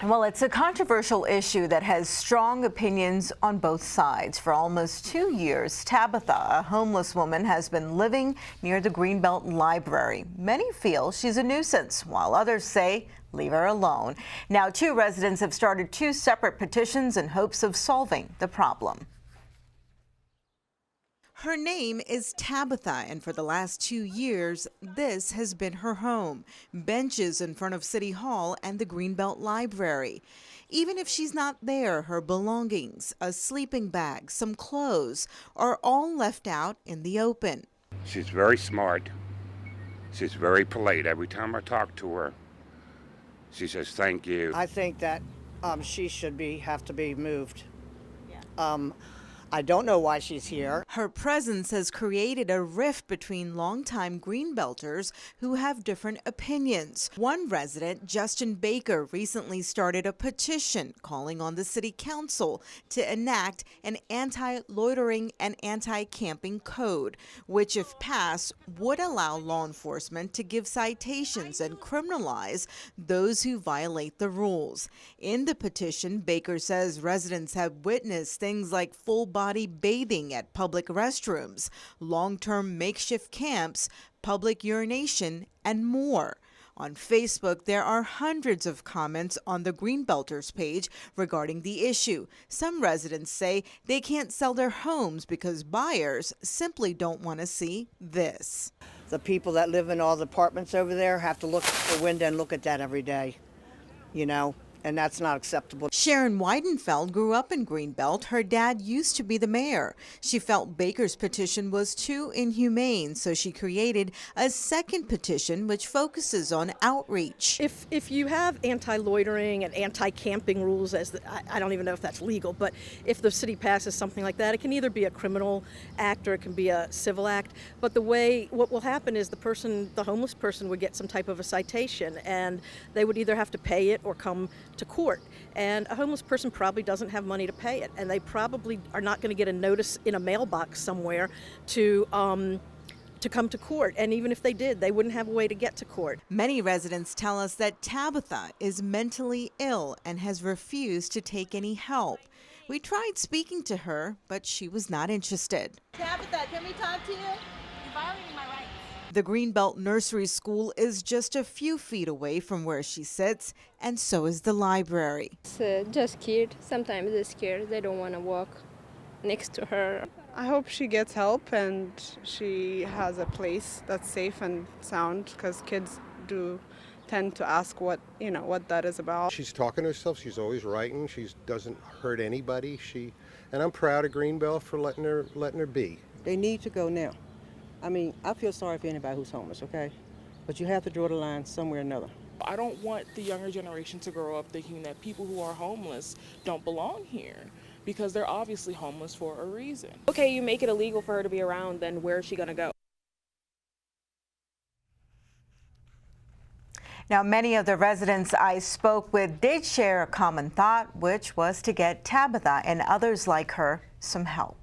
Well, it's a controversial issue that has strong opinions on both sides. For almost 2 years, Tabitha, a homeless woman, has been living near the Greenbelt Library. Many feel she's a nuisance, while others say leave her alone. Now, 2 residents have started 2 separate petitions in hopes of solving the problem. Her name is Tabitha, and for the last 2 years, this has been her home. Benches in front of City Hall and the Greenbelt Library. Even if she's not there, her belongings, a sleeping bag, some clothes, are all left out in the open. She's very smart. She's very polite. Every time I talk to her, she says, "Thank you." I think that she should have to be moved. I don't know why she's here. Her presence has created a rift between longtime Greenbelters who have different opinions. One resident, Justin Baker, recently started a petition calling on the city council to enact an anti-loitering and anti-camping code, which, if passed, would allow law enforcement to give citations and criminalize those who violate the rules. In the petition, Baker says residents have witnessed things like full-body bathing at public restrooms, long-term makeshift camps, public urination, and more. On Facebook, there are hundreds of comments on the Greenbelters page regarding the issue. Some residents say they can't sell their homes because buyers simply don't want to see this. The people that live in all the apartments over there have to look at the window and look at that every day, you know? And that's not acceptable. Sharon Weidenfeld grew up in Greenbelt. Her dad used to be the mayor. She felt Baker's petition was too inhumane, so she created a second petition which focuses on outreach. If you have anti-loitering and anti-camping rules, I don't even know if that's legal, but if the city passes something like that, it can either be a criminal act or it can be a civil act. But what will happen is the homeless person would get some type of a citation, and they would either have to pay it or come to court, and a homeless person probably doesn't have money to pay it, and they probably are not going to get a notice in a mailbox somewhere to come to court, and even if they did, they wouldn't have a way to get to court. Many residents tell us that Tabitha is mentally ill and has refused to take any help. We tried speaking to her, but she was not interested. Tabitha, can we talk to you? You're violating my rights. The Greenbelt Nursery School is just a few feet away from where she sits, and so is the library. It's just scared. Sometimes they're scared. They don't want to walk next to her. I hope she gets help and she has a place that's safe and sound, because kids do tend to ask what that is about. She's talking to herself. She's always writing. She doesn't hurt anybody. And I'm proud of Greenbelt for letting her be. They need to go now. I mean, I feel sorry for anybody who's homeless, okay? But you have to draw the line somewhere or another. I don't want the younger generation to grow up thinking that people who are homeless don't belong here, because they're obviously homeless for a reason. Okay, you make it illegal for her to be around, then where is she going to go? Now, many of the residents I spoke with did share a common thought, which was to get Tabitha and others like her some help.